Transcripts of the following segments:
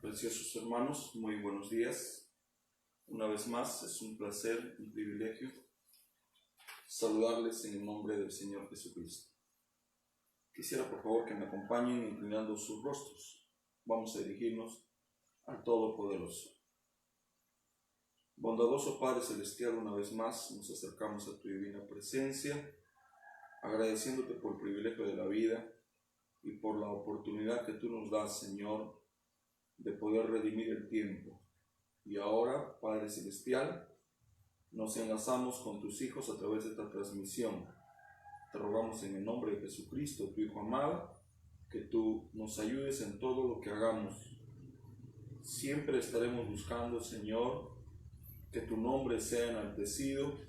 Preciosos hermanos, muy buenos días. Una vez más, es un placer, un privilegio saludarles en el nombre del Señor Jesucristo. Quisiera por favor que me acompañen inclinando sus rostros. Vamos a dirigirnos al Todopoderoso. Bondadoso Padre Celestial, una vez más nos acercamos a tu divina presencia, agradeciéndote por el privilegio de la vida y por la oportunidad que tú nos das, Señor, de poder redimir el tiempo. Y ahora, Padre Celestial, nos enlazamos con tus hijos a través de esta transmisión. Te rogamos en el nombre de Jesucristo, tu Hijo amado, que tú nos ayudes en todo lo que hagamos. Siempre estaremos buscando, Señor, que tu nombre sea enaltecido,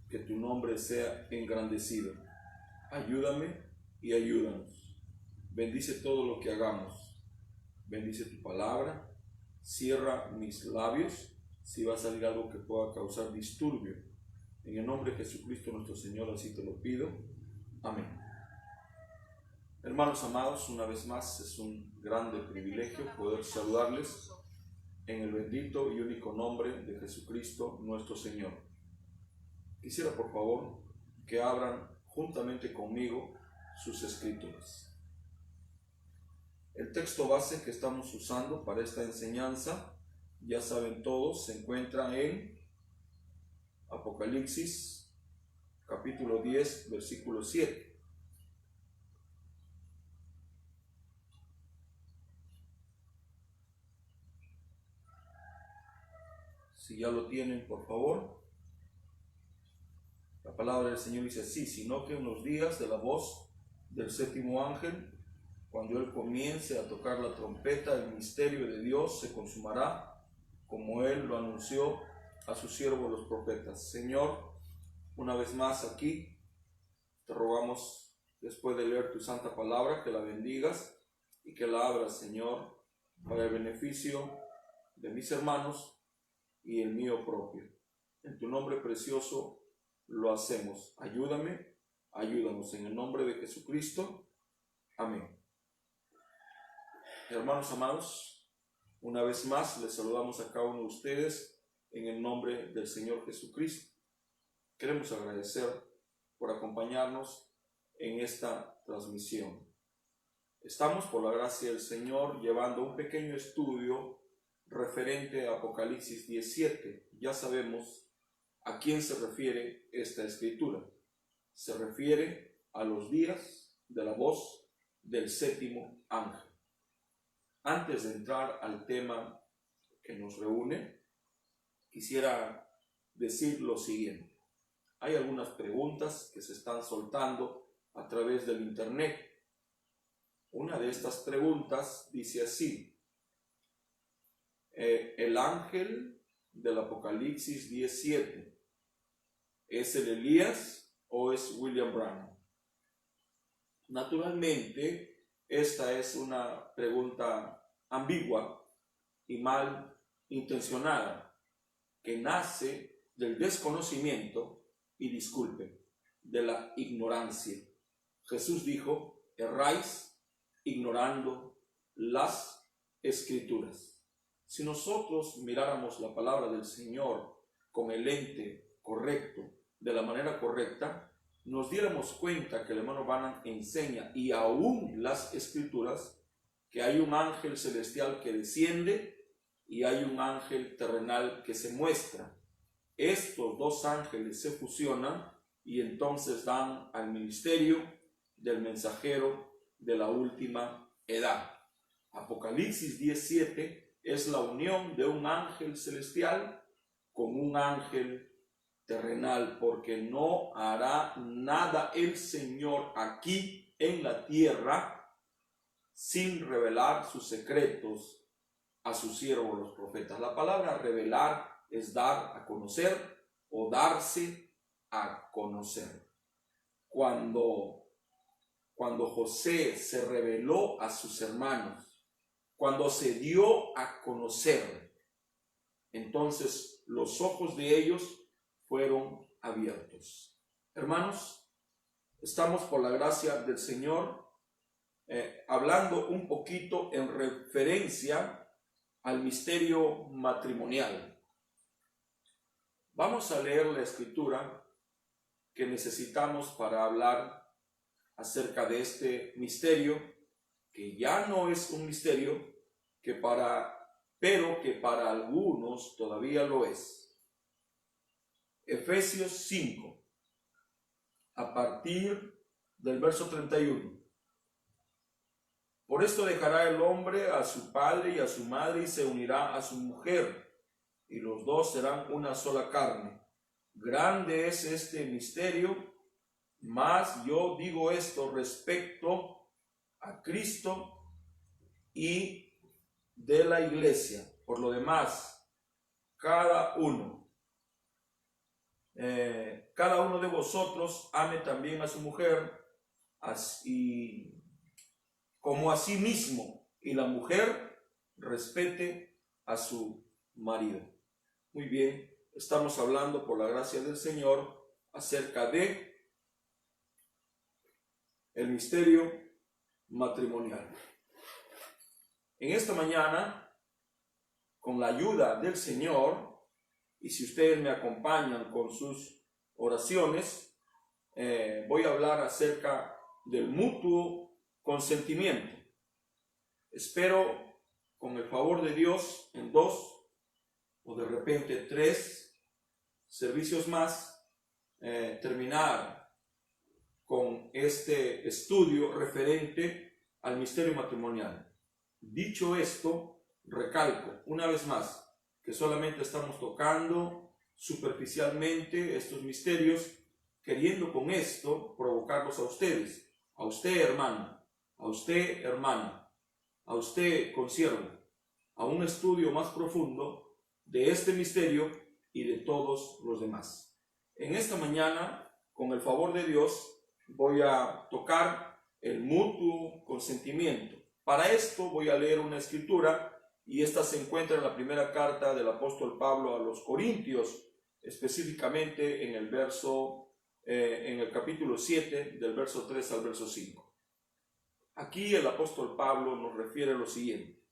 que tu nombre sea engrandecido. Ayúdame y ayúdanos. Bendice todo lo que hagamos. Bendice tu palabra, cierra mis labios si va a salir algo que pueda causar disturbio. En el nombre de Jesucristo nuestro Señor, así te lo pido. Amén. Hermanos amados, una vez más es un grande privilegio poder saludarles en el bendito y único nombre de Jesucristo nuestro Señor. Quisiera por favor que abran juntamente conmigo sus escrituras. El texto base que estamos usando para esta enseñanza, ya saben todos, se encuentra en Apocalipsis, capítulo 10, versículo 7. Si ya lo tienen, por favor. La palabra del Señor dice así: sino que en los días de la voz del séptimo ángel, cuando él comience a tocar la trompeta, el misterio de Dios se consumará, como él lo anunció a sus siervos los profetas. Señor, una vez más aquí, te rogamos, después de leer tu santa palabra, que la bendigas y que la abras, Señor, para el beneficio de mis hermanos y el mío propio. En tu nombre precioso lo hacemos. Ayúdanos en el nombre de Jesucristo. Amén. Hermanos amados, una vez más les saludamos a cada uno de ustedes en el nombre del Señor Jesucristo. Queremos agradecer por acompañarnos en esta transmisión. Estamos, por la gracia del Señor, llevando un pequeño estudio referente a Apocalipsis 17. Ya sabemos a quién se refiere esta escritura. Se refiere a los días de la voz del séptimo ángel. Antes de entrar al tema que nos reúne, quisiera decir lo siguiente. Hay algunas preguntas que se están soltando a través del internet. Una de estas preguntas dice así: ¿el ángel del Apocalipsis 17 es el Elías o es William Branham? Naturalmente, esta es una pregunta ambigua y mal intencionada, que nace del desconocimiento y, disculpen, de la ignorancia. Jesús dijo: erráis ignorando las Escrituras. Si nosotros miráramos la palabra del Señor con el lente correcto, de la manera correcta, nos diéramos cuenta que el hermano Branham enseña, y aún las Escrituras, que hay un ángel celestial que desciende y hay un ángel terrenal que se muestra. Estos dos ángeles se fusionan y entonces dan al ministerio del mensajero de la última edad. Apocalipsis 17 es la unión de un ángel celestial con un ángel terrenal, porque no hará nada el Señor aquí en la tierra sin revelar sus secretos a sus siervos los profetas. La palabra revelar es dar a conocer o darse a conocer. Cuando José se reveló a sus hermanos, cuando se dio a conocer, entonces los ojos de ellos fueron abiertos. Hermanos, estamos por la gracia del Señor hablando un poquito en referencia al misterio matrimonial. Vamos a leer la escritura que necesitamos para hablar acerca de este misterio, que ya no es un misterio, pero que para algunos todavía lo es. Efesios 5, a partir del verso 31. Por esto dejará el hombre a su padre y a su madre y se unirá a su mujer, y los dos serán una sola carne. Grande es este misterio, mas yo digo esto respecto a Cristo y de la iglesia. Por lo demás, cada uno de vosotros ame también a su mujer, así como a sí mismo, y la mujer respete a su marido. Muy bien, estamos hablando por la gracia del Señor acerca de el misterio matrimonial. En esta mañana, con la ayuda del Señor, y si ustedes me acompañan con sus oraciones, voy a hablar acerca del mutuo consentimiento. Espero, con el favor de Dios, en 2 o de repente 3 servicios más, terminar con este estudio referente al misterio matrimonial. Dicho esto, recalco una vez más que solamente estamos tocando superficialmente estos misterios, queriendo con esto provocarlos a ustedes, a usted hermano, a usted hermana, a usted consiervo, a un estudio más profundo de este misterio y de todos los demás. En esta mañana, con el favor de Dios, voy a tocar el mutuo consentimiento. Para esto voy a leer una escritura, y esta se encuentra en la primera carta del apóstol Pablo a los Corintios, específicamente en el capítulo 7, del verso 3 al verso 5. Aquí el apóstol Pablo nos refiere lo siguiente: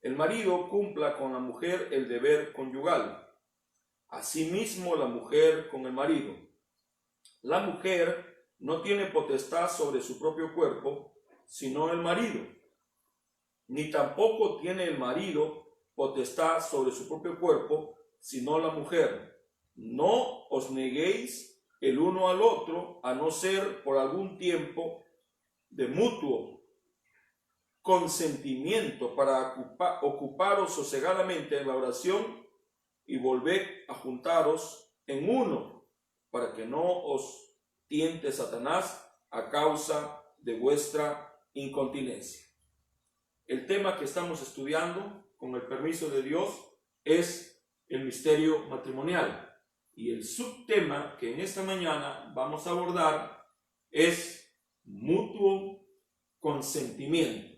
el marido cumpla con la mujer el deber conyugal, asimismo la mujer con el marido. La mujer no tiene potestad sobre su propio cuerpo, sino el marido, ni tampoco tiene el marido potestad sobre su propio cuerpo, sino la mujer. No os neguéis el uno al otro, a no ser por algún tiempo de mutuo consentimiento, para ocuparos sosegadamente en la oración y volver a juntaros en uno, para que no os tiente Satanás a causa de vuestra incontinencia. El tema que estamos estudiando, con el permiso de Dios, es el misterio matrimonial, y el subtema que en esta mañana vamos a abordar es mutuo consentimiento.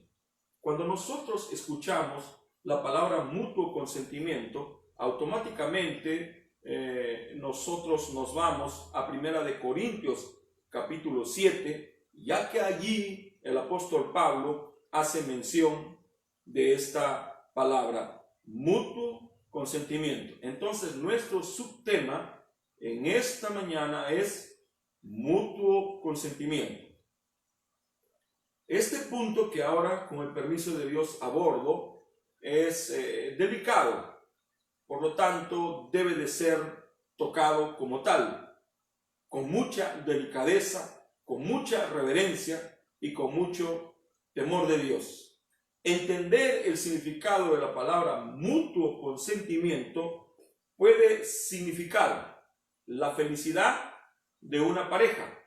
Cuando nosotros escuchamos la palabra mutuo consentimiento, automáticamente nosotros nos vamos a 1 Corintios capítulo 7, ya que allí el apóstol Pablo hace mención de esta palabra, mutuo consentimiento. Entonces nuestro subtema en esta mañana es mutuo consentimiento. Este punto que ahora, con el permiso de Dios, abordo es delicado, por lo tanto debe de ser tocado como tal, con mucha delicadeza, con mucha reverencia y con mucho temor de Dios. Entender el significado de la palabra mutuo consentimiento puede significar la felicidad de una pareja.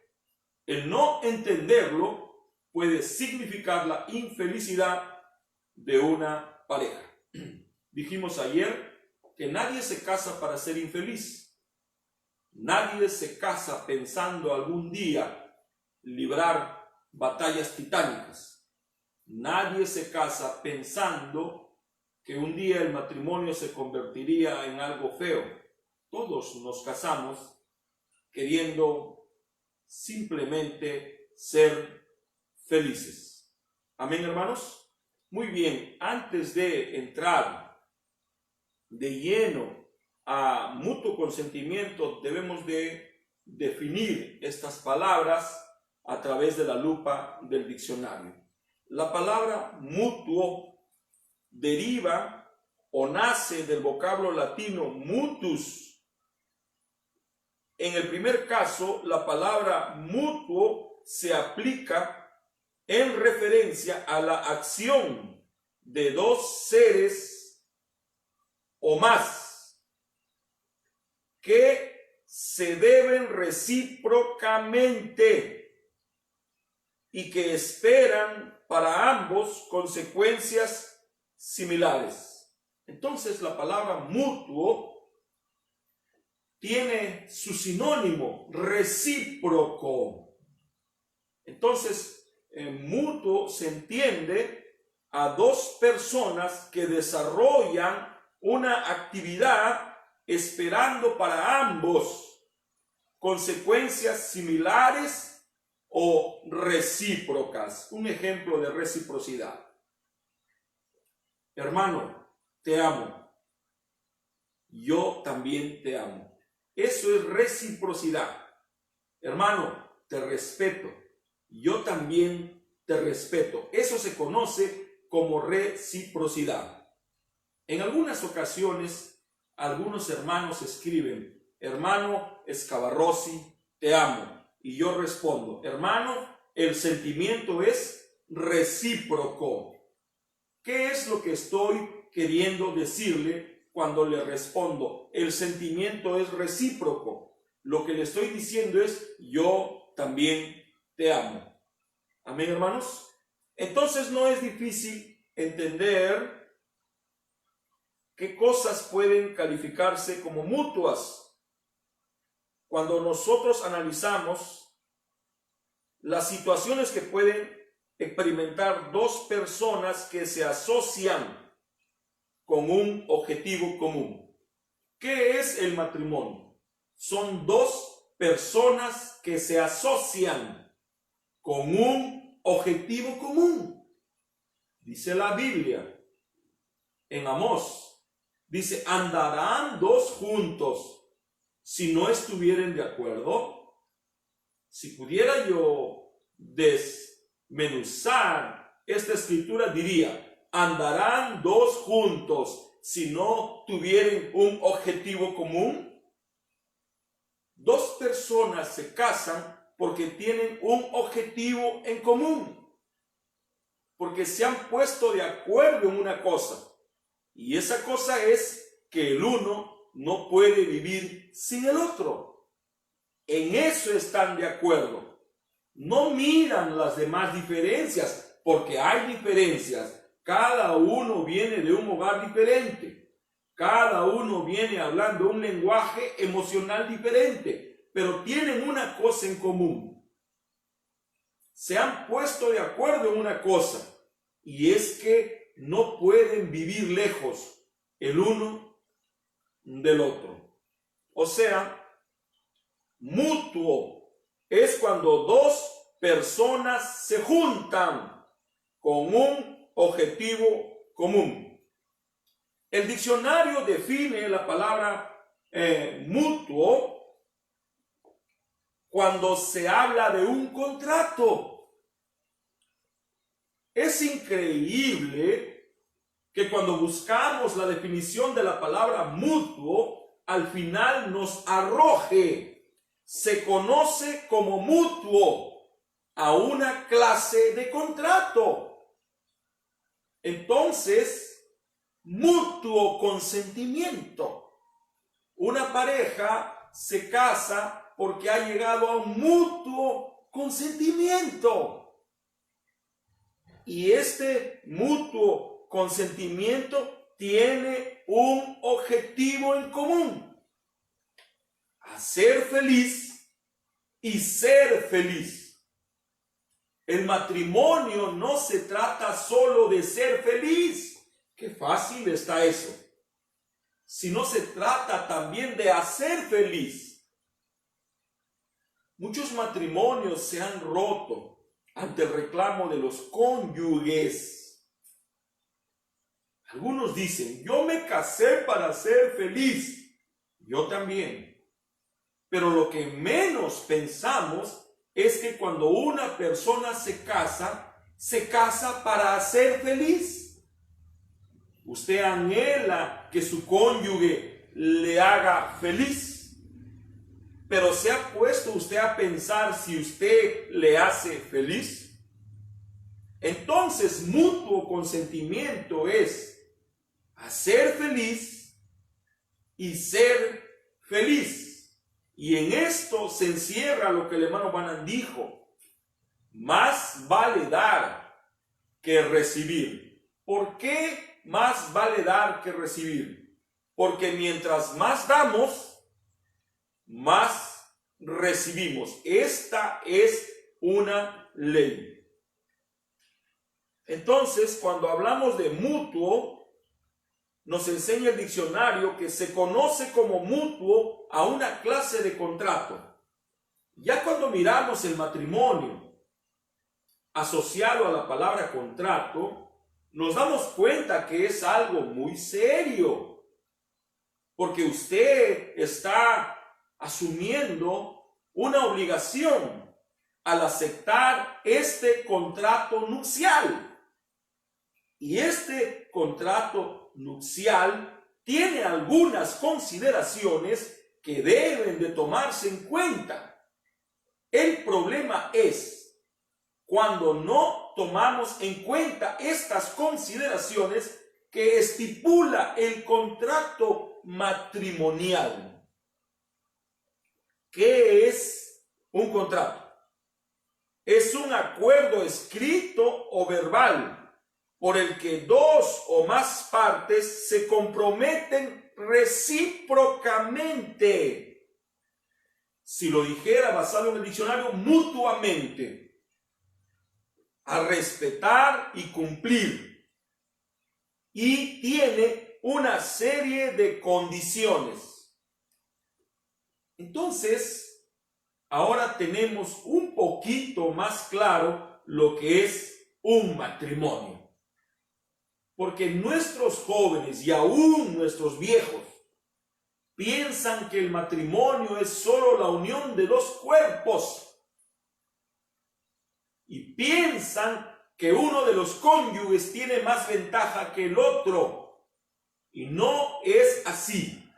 El no entenderlo puede significar la infelicidad de una pareja. Dijimos ayer que nadie se casa para ser infeliz. Nadie se casa pensando algún día librar batallas titánicas. Nadie se casa pensando que un día el matrimonio se convertiría en algo feo. Todos nos casamos queriendo simplemente ser felices. Amén, hermanos. Muy bien, antes de entrar de lleno a mutuo consentimiento, debemos de definir estas palabras a través de la lupa del diccionario. La palabra mutuo deriva o nace del vocablo latino mutus. En el primer caso, la palabra mutuo se aplica en referencia a la acción de dos seres o más que se deben recíprocamente y que esperan para ambos consecuencias similares. Entonces, la palabra mutuo tiene su sinónimo recíproco. Entonces, mutuo se entiende a dos personas que desarrollan una actividad esperando para ambos consecuencias similares o recíprocas. Un ejemplo de reciprocidad. Hermano, te amo. Yo también te amo. Eso es reciprocidad. Hermano, te respeto. Yo también te respeto. Eso se conoce como reciprocidad. En algunas ocasiones, algunos hermanos escriben: hermano Escavarrossi, te amo. Y yo respondo: hermano, el sentimiento es recíproco. ¿Qué es lo que estoy queriendo decirle cuando le respondo? El sentimiento es recíproco. Lo que le estoy diciendo es: yo también te amo. Amén, hermanos. Entonces no es difícil entender qué cosas pueden calificarse como mutuas. Cuando nosotros analizamos las situaciones que pueden experimentar dos personas que se asocian con un objetivo común. ¿Qué es el matrimonio? Son dos personas que se asocian con un objetivo común. Dice la Biblia en Amós, dice: ¿andarán dos juntos si no estuvieren de acuerdo? Si pudiera yo desmenuzar esta escritura, diría: ¿andarán dos juntos si no tuvieren un objetivo común? Dos personas se casan porque tienen un objetivo en común, porque se han puesto de acuerdo en una cosa, y esa cosa es que el uno no puede vivir sin el otro. En eso están de acuerdo. No miran las demás diferencias, porque hay diferencias. Cada uno viene de un hogar diferente, cada uno viene hablando un lenguaje emocional diferente, pero tienen una cosa en común. Se han puesto de acuerdo en una cosa, y es que no pueden vivir lejos el uno del otro. O sea, mutuo es cuando dos personas se juntan con un objetivo común. El diccionario define la palabra mutuo cuando se habla de un contrato. Es increíble que cuando buscamos la definición de la palabra mutuo, al final nos arroje: se conoce como mutuo a una clase de contrato. Entonces, mutuo consentimiento. Una pareja se casa porque ha llegado a un mutuo consentimiento. Y este mutuo consentimiento tiene un objetivo en común: hacer feliz y ser feliz. El matrimonio no se trata solo de ser feliz. Qué fácil está eso. Sino se trata también de hacer feliz. Muchos matrimonios se han roto ante el reclamo de los cónyuges. Algunos dicen, yo me casé para ser feliz. Yo también. Pero lo que menos pensamos es que cuando una persona se casa para ser feliz. Usted anhela que su cónyuge le haga feliz. Pero ¿se ha puesto usted a pensar si usted le hace feliz? Entonces, mutuo consentimiento es hacer feliz y ser feliz. Y en esto se encierra lo que el hermano Branham dijo: más vale dar que recibir. ¿Por qué más vale dar que recibir? Porque mientras más damos, más recibimos. Esta es una ley. Entonces, cuando hablamos de mutuo, nos enseña el diccionario que se conoce como mutuo a una clase de contrato. Ya cuando miramos el matrimonio asociado a la palabra contrato, nos damos cuenta que es algo muy serio, porque usted está asumiendo una obligación al aceptar este contrato nupcial. Y este contrato nupcial tiene algunas consideraciones que deben de tomarse en cuenta. El problema es cuando no tomamos en cuenta estas consideraciones que estipula el contrato matrimonial. ¿Qué es un contrato? Es un acuerdo escrito o verbal por el que dos o más partes se comprometen recíprocamente. Si lo dijera basado en el diccionario, mutuamente, a respetar y cumplir. Y tiene una serie de condiciones. Entonces, ahora tenemos un poquito más claro lo que es un matrimonio. Porque nuestros jóvenes y aún nuestros viejos piensan que el matrimonio es solo la unión de dos cuerpos. Y piensan que uno de los cónyuges tiene más ventaja que el otro. Y no es así.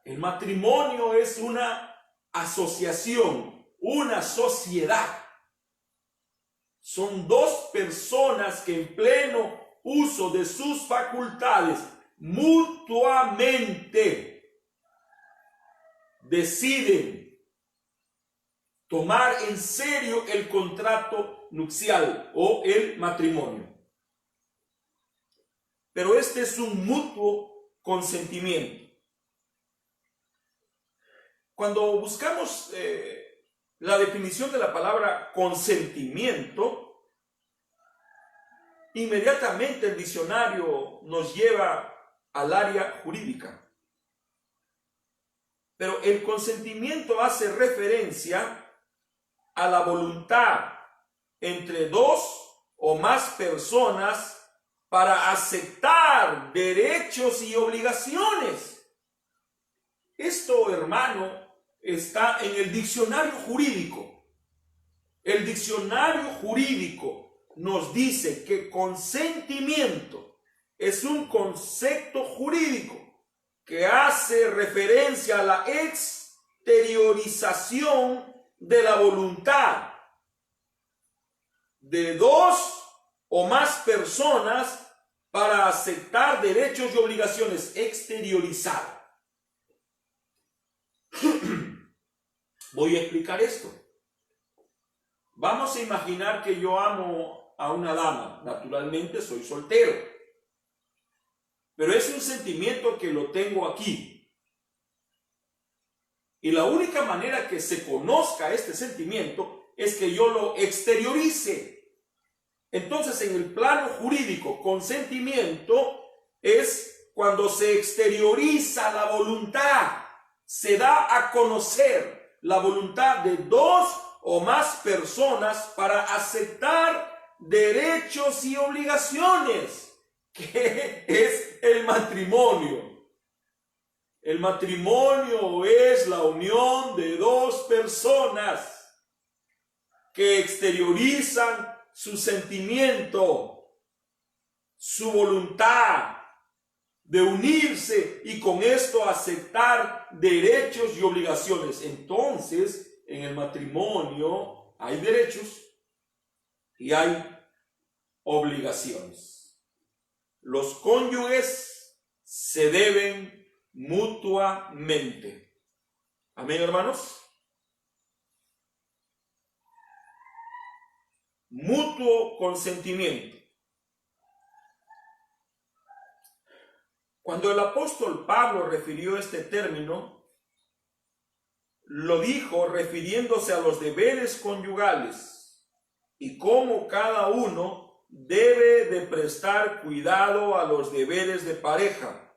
El matrimonio es una asociación, una sociedad. Son dos personas que en pleno uso de sus facultades mutuamente deciden tomar en serio el contrato nupcial o el matrimonio. Pero este es un mutuo consentimiento. Cuando buscamos la definición de la palabra consentimiento, inmediatamente el diccionario nos lleva al área jurídica. Pero el consentimiento hace referencia a la voluntad entre dos o más personas para aceptar derechos y obligaciones. Esto, hermano, está en el diccionario jurídico. El diccionario jurídico nos dice que consentimiento es un concepto jurídico que hace referencia a la exteriorización de la voluntad de dos o más personas para aceptar derechos y obligaciones. Exteriorizar. Voy a explicar esto. Vamos a imaginar que yo amo a una dama. Naturalmente soy soltero. Pero es un sentimiento que lo tengo aquí. Y la única manera que se conozca este sentimiento es que yo lo exteriorice. Entonces, en el plano jurídico, consentimiento es cuando se exterioriza la voluntad. Se da a conocer la voluntad de dos o más personas para aceptar derechos y obligaciones ¿Qué es el matrimonio? El matrimonio es la unión de dos personas que exteriorizan su sentimiento, su voluntad de unirse y con esto aceptar derechos y obligaciones. Entonces, en el matrimonio hay derechos y hay obligaciones. Los cónyuges se deben mutuamente. Amén, hermanos. Mutuo consentimiento. Cuando el apóstol Pablo refirió este término, lo dijo refiriéndose a los deberes conyugales y cómo cada uno debe de prestar cuidado a los deberes de pareja.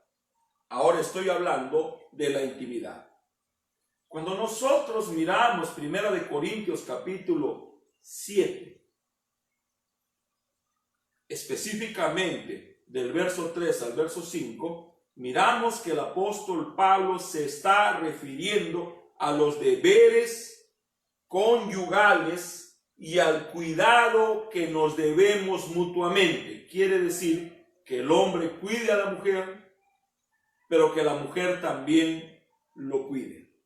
Ahora estoy hablando de la intimidad. Cuando nosotros miramos 1 Corintios capítulo 7, específicamente del verso 3 al verso 5, miramos que el apóstol Pablo se está refiriendo a los deberes conyugales y al cuidado que nos debemos mutuamente. Quiere decir que el hombre cuide a la mujer, pero que la mujer también lo cuide.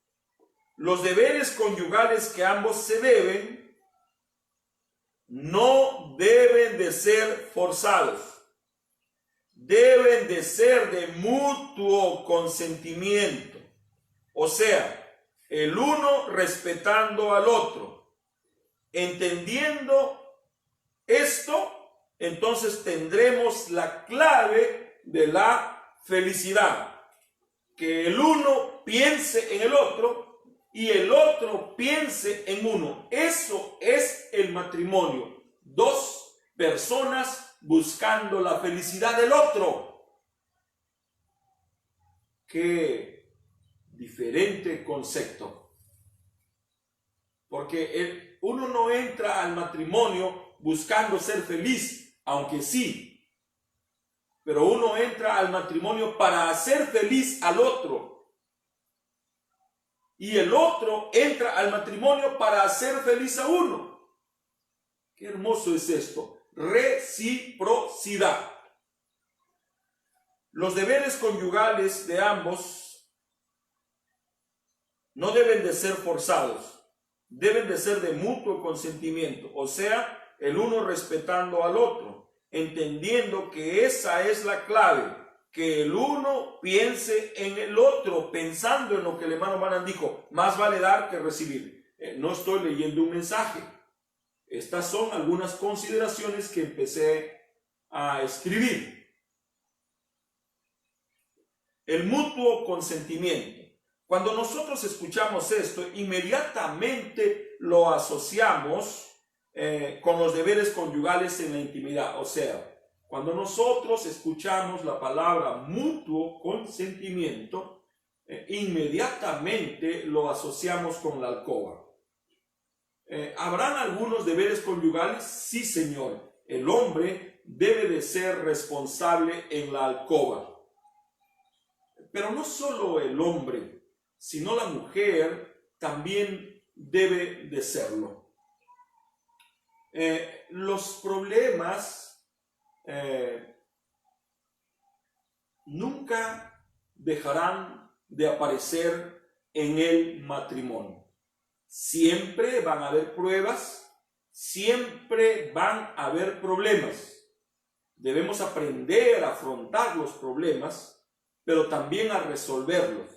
Los deberes conyugales que ambos se deben no deben de ser forzados. Deben de ser de mutuo consentimiento. O sea, el uno respetando al otro. Entendiendo esto, entonces tendremos la clave de la felicidad. Que el uno piense en el otro y el otro piense en uno. Eso es el matrimonio. Dos personas buscando la felicidad del otro. Qué diferente concepto. Porque uno no entra al matrimonio buscando ser feliz, aunque sí. Pero uno entra al matrimonio para hacer feliz al otro. Y el otro entra al matrimonio para hacer feliz a uno. Qué hermoso es esto. Reciprocidad. Los deberes conyugales de ambos no deben de ser forzados, deben de ser de mutuo consentimiento, o sea, el uno respetando al otro, entendiendo que esa es la clave, que el uno piense en el otro, pensando en lo que el hermano Branham dijo, más vale dar que recibir. No estoy leyendo un mensaje. Estas son algunas consideraciones que empecé a escribir. El mutuo consentimiento. Cuando nosotros escuchamos esto, inmediatamente lo asociamos con los deberes conyugales en la intimidad. O sea, cuando nosotros escuchamos la palabra mutuo consentimiento, inmediatamente lo asociamos con la alcoba. ¿Habrán algunos deberes conyugales? Sí, señor. El hombre debe de ser responsable en la alcoba. Pero no solo el hombre, sino la mujer también debe de serlo. Los problemas nunca dejarán de aparecer en el matrimonio. Siempre van a haber pruebas, siempre van a haber problemas. Debemos aprender a afrontar los problemas, pero también a resolverlos.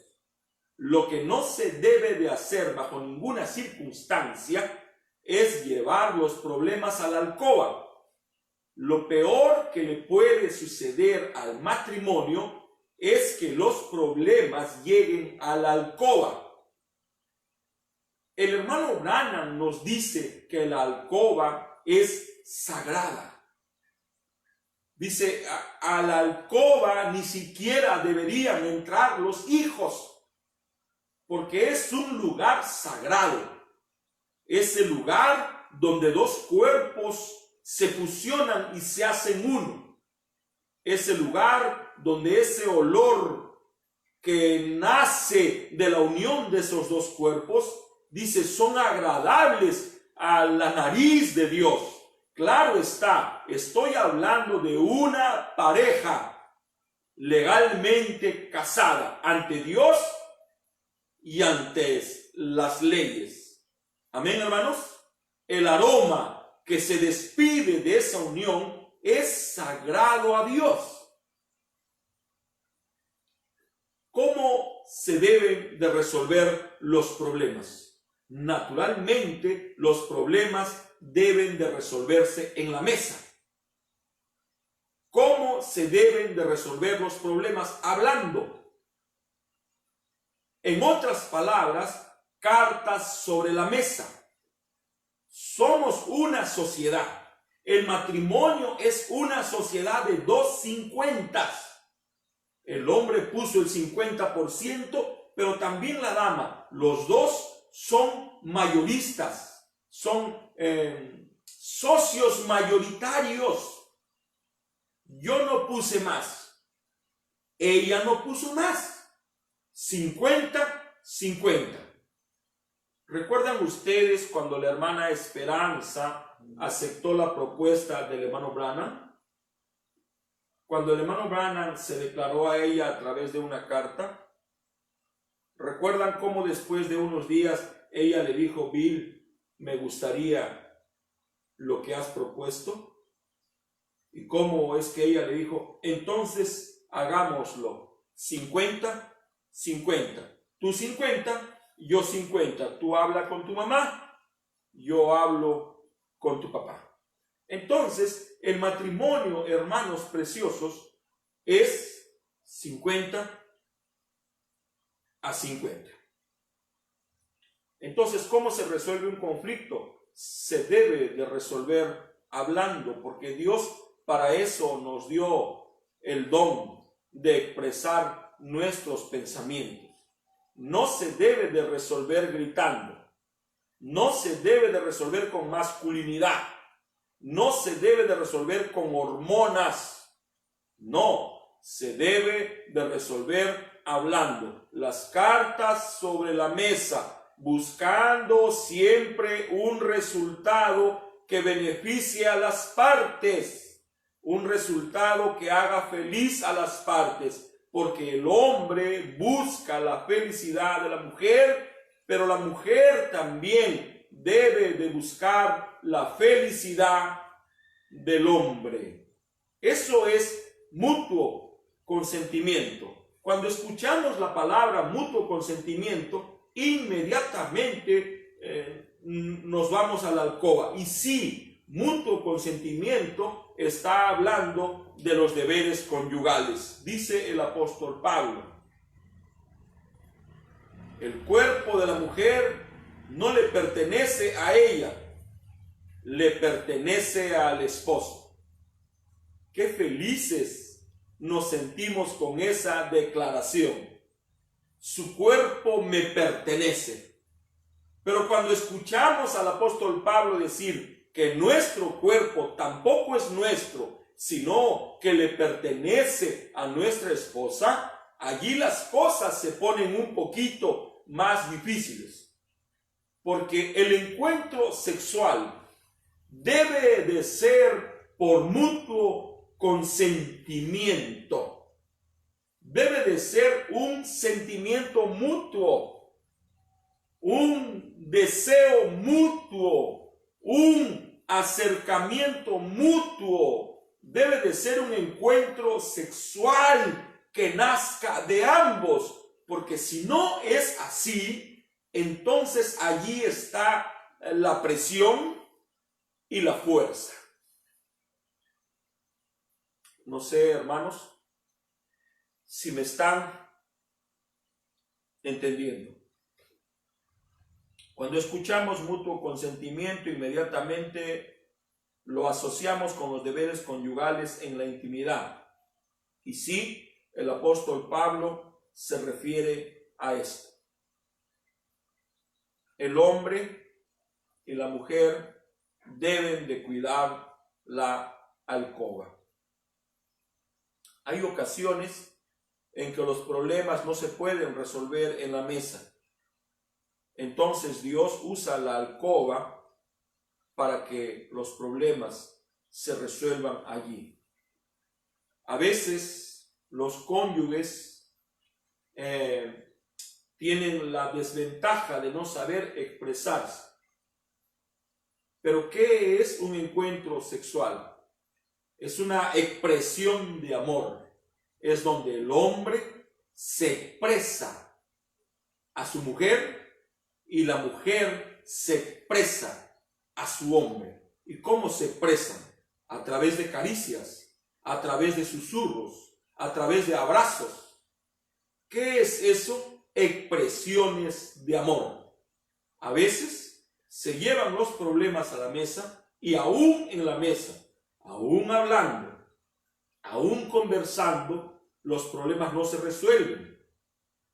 Lo que no se debe de hacer bajo ninguna circunstancia es llevar los problemas a la alcoba. Lo peor que le puede suceder al matrimonio es que los problemas lleguen a la alcoba. El hermano Branham nos dice que la alcoba es sagrada. Dice, a la alcoba ni siquiera deberían entrar los hijos, porque es un lugar sagrado. Es el lugar donde dos cuerpos se fusionan y se hacen uno. ese lugar donde ese olor que nace de la unión de esos dos cuerpos, dice, son agradables a la nariz de Dios. Claro está, estoy hablando de una pareja legalmente casada ante Dios y ante las leyes. Amén, hermanos. El aroma que se despide de esa unión es sagrado a Dios. ¿Cómo se deben de resolver los problemas? Naturalmente, los problemas deben de resolverse en la mesa. ¿Cómo se deben de resolver los problemas? Hablando. En otras palabras, cartas sobre la mesa. Somos una sociedad. El matrimonio es una sociedad de 2/50. El hombre puso el 50%, pero también la dama. Los dos son mayoristas, son socios mayoritarios. Yo no puse más, ella no puso más. 50-50. ¿Recuerdan ustedes cuando la hermana Esperanza aceptó la propuesta del hermano Branham? Cuando el hermano Branham se declaró a ella a través de una carta, ¿recuerdan cómo después de unos días ella le dijo, Bill, me gustaría lo que has propuesto? ¿Y cómo es que ella le dijo, entonces hagámoslo 50-50? Tú 50, yo 50. Tú habla con tu mamá, yo hablo con tu papá. Entonces, el matrimonio, hermanos preciosos, es 50-50. Entonces, ¿cómo se resuelve un conflicto? Se debe de resolver hablando, porque Dios para eso nos dio el don de expresar nuestros pensamientos. No se debe de resolver gritando. No se debe de resolver con masculinidad. No se debe de resolver con hormonas. No, se debe de resolver hablando. Las cartas sobre la mesa, buscando siempre un resultado que beneficie a las partes. Un resultado que haga feliz a las partes, porque el hombre busca la felicidad de la mujer, pero la mujer también debe de buscar la felicidad del hombre. Eso es mutuo consentimiento. Cuando escuchamos la palabra mutuo consentimiento, inmediatamente nos vamos a la alcoba. Y sí, mutuo consentimiento está hablando de los deberes conyugales. Dice el apóstol Pablo, el cuerpo de la mujer no le pertenece a ella, le pertenece al esposo. Qué felices nos sentimos con esa declaración. Su cuerpo me pertenece. Pero cuando escuchamos al apóstol Pablo decir que nuestro cuerpo tampoco es nuestro, sino que le pertenece a nuestra esposa, allí las cosas se ponen un poquito más difíciles. Porque el encuentro sexual debe de ser por mutuo consentimiento. Debe de ser un sentimiento mutuo, un deseo mutuo, un acercamiento mutuo. Debe de ser un encuentro sexual que nazca de ambos, porque si no es así, entonces allí está la presión y la fuerza. No sé, hermanos, si me están entendiendo. Cuando escuchamos mutuo consentimiento, inmediatamente lo asociamos con los deberes conyugales en la intimidad. Y sí, el apóstol Pablo se refiere a esto. El hombre y la mujer deben de cuidar la alcoba. Hay ocasiones en que los problemas no se pueden resolver en la mesa. Entonces Dios usa la alcoba para que los problemas se resuelvan allí. A veces los cónyuges tienen la desventaja de no saber expresarse. Pero ¿qué es un encuentro sexual? Es una expresión de amor. Es donde el hombre se expresa a su mujer y la mujer se expresa a su hombre. ¿Y cómo se expresan? A través de caricias, a través de susurros, a través de abrazos. ¿Qué es eso? Expresiones de amor. A veces se llevan los problemas a la mesa y aún en la mesa, aún hablando, aún conversando, los problemas no se resuelven.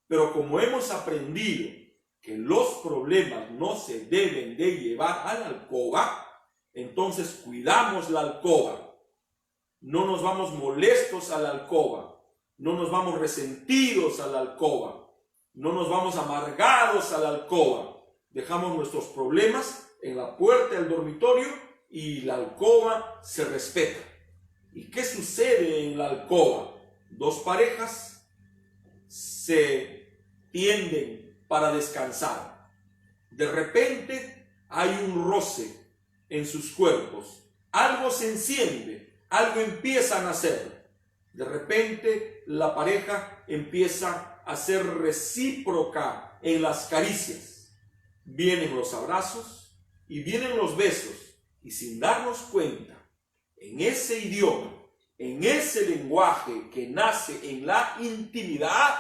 Pero como hemos aprendido que los problemas no se deben de llevar a la alcoba, entonces cuidamos la alcoba. No nos vamos molestos a la alcoba, no nos vamos resentidos a la alcoba, no nos vamos amargados a la alcoba. Dejamos nuestros problemas en la puerta del dormitorio y la alcoba se respeta. ¿Y qué sucede en la alcoba? Dos parejas se tienden para descansar. De repente hay un roce en sus cuerpos. Algo se enciende, algo empieza a nacer. De repente la pareja empieza a ser recíproca en las caricias. Vienen los abrazos y vienen los besos. Y sin darnos cuenta, en ese idioma, en ese lenguaje que nace en la intimidad,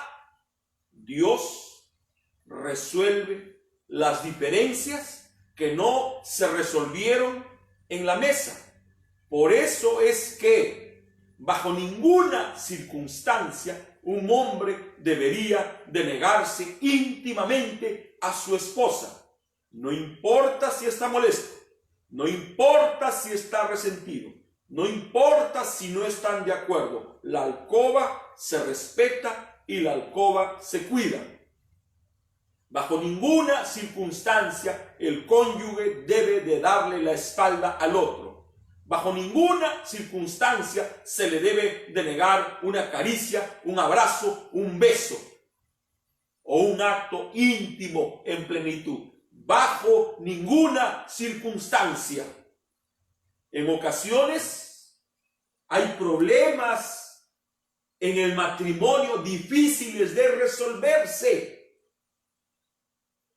Dios resuelve las diferencias que no se resolvieron en la mesa. Por eso es que bajo ninguna circunstancia un hombre debería de negarse íntimamente a su esposa. No importa si está molesto, no importa si está resentido, no importa si no están de acuerdo. La alcoba se respeta y la alcoba se cuida. Bajo ninguna circunstancia el cónyuge debe de darle la espalda al otro. Bajo ninguna circunstancia se le debe de negar una caricia, un abrazo, un beso o un acto íntimo en plenitud. Bajo ninguna circunstancia. En ocasiones hay problemas en el matrimonio difíciles de resolverse.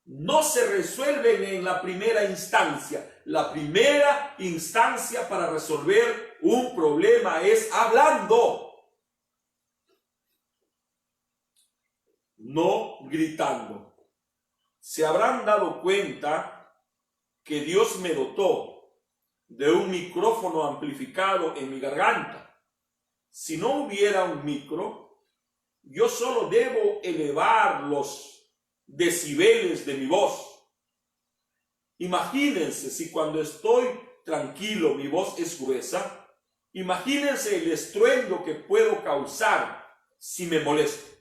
No se resuelven en la primera instancia. La primera instancia para resolver un problema es hablando, no gritando. Se habrán dado cuenta que Dios me dotó de un micrófono amplificado en mi garganta. Si no hubiera un micro, yo solo debo elevar los decibeles de mi voz. Imagínense si cuando estoy tranquilo mi voz es gruesa. Imagínense el estruendo que puedo causar si me molesto.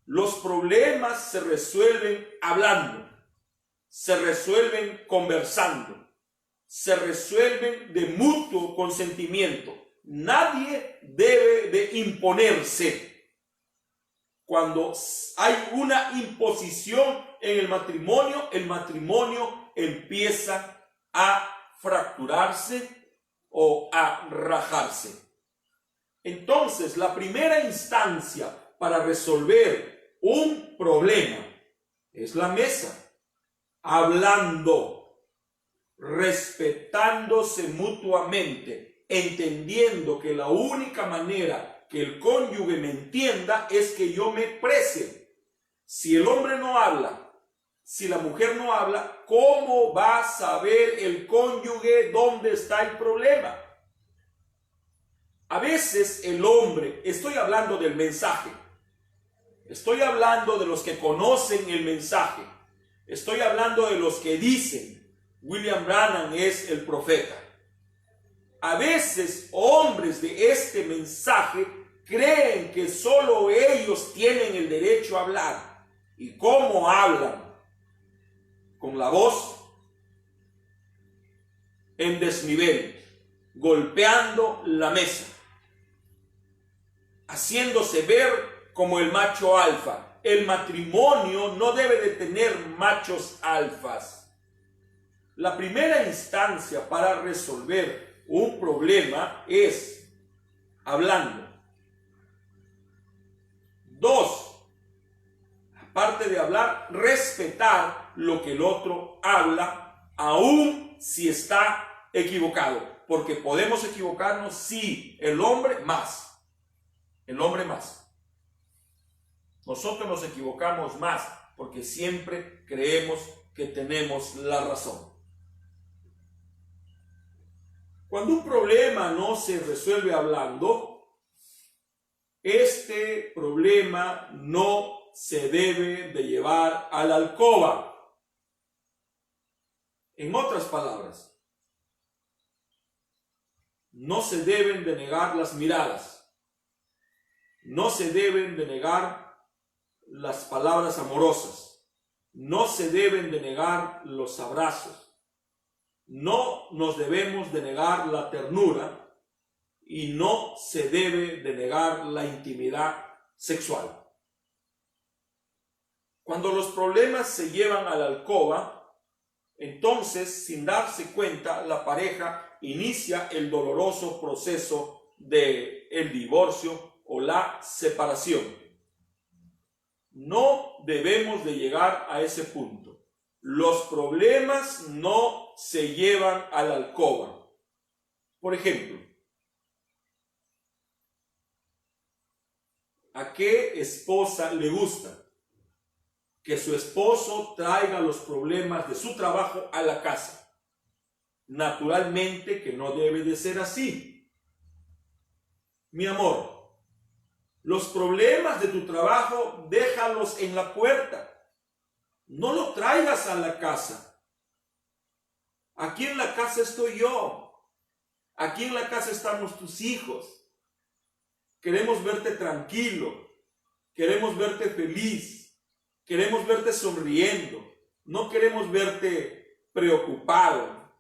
Los problemas se resuelven hablando, se resuelven conversando, se resuelven de mutuo consentimiento. Nadie debe de imponerse. Cuando hay una imposición en el matrimonio empieza a fracturarse o a rajarse. Entonces, la primera instancia para resolver un problema es la mesa, hablando, respetándose mutuamente, entendiendo que la única manera que el cónyuge me entienda es que yo me exprese. Si el hombre no habla, si la mujer no habla, ¿cómo va a saber el cónyuge dónde está el problema? A veces el hombre, estoy hablando del mensaje, estoy hablando de los que conocen el mensaje, estoy hablando de los que dicen, William Branham es el profeta. A veces hombres de este mensaje creen que solo ellos tienen el derecho a hablar. ¿Y cómo hablan? Con la voz en desnivel, golpeando la mesa, haciéndose ver como el macho alfa. El matrimonio no debe de tener machos alfas. La primera instancia para resolver un problema es hablando. 2, aparte de hablar, respetar lo que el otro habla, aun si está equivocado. Porque podemos equivocarnos, sí, el hombre más. El hombre más. Nosotros nos equivocamos más porque siempre creemos que tenemos la razón. Cuando un problema no se resuelve hablando, este problema no se debe de llevar a la alcoba. En otras palabras, no se deben de negar las miradas, no se deben de negar las palabras amorosas, no se deben de negar los abrazos, no nos debemos de negar la ternura y no se debe de negar la intimidad sexual. Cuando los problemas se llevan a la alcoba, entonces, sin darse cuenta, la pareja inicia el doloroso proceso del divorcio o la separación. No debemos de llegar a ese punto. Los problemas no se llevan a la alcoba. Por ejemplo, ¿a qué esposa le gusta que su esposo traiga los problemas de su trabajo a la casa? Naturalmente que no debe de ser así. Mi amor, los problemas de tu trabajo déjalos en la puerta. No lo traigas a la casa. Aquí en la casa estoy yo. Aquí en la casa estamos tus hijos. Queremos verte tranquilo. Queremos verte feliz. Queremos verte sonriendo. No queremos verte preocupado.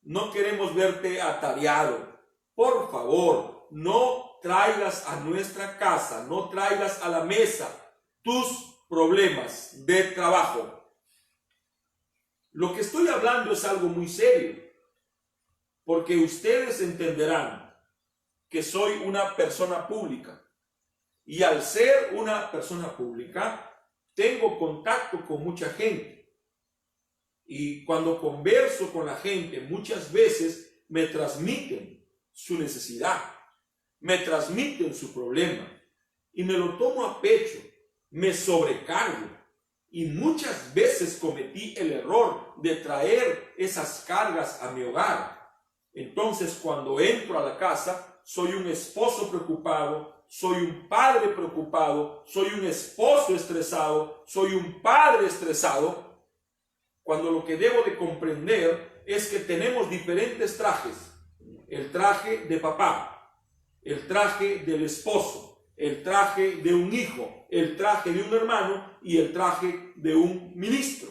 No queremos verte atareado. Por favor, no traigas a nuestra casa, no traigas a la mesa tus problemas de trabajo. Lo que estoy hablando es algo muy serio, porque ustedes entenderán que soy una persona pública, y al ser una persona pública tengo contacto con mucha gente, y cuando converso con la gente muchas veces me transmiten su necesidad, me transmiten su problema, y me lo tomo a pecho, me sobrecargo, y muchas veces cometí el error de traer esas cargas a mi hogar. Entonces, cuando entro a la casa, soy un esposo preocupado, soy un padre preocupado, soy un esposo estresado, soy un padre estresado, cuando lo que debo de comprender es que tenemos diferentes trajes. El traje de papá, el traje del esposo, el traje de un hijo, el traje de un hermano y el traje de un ministro.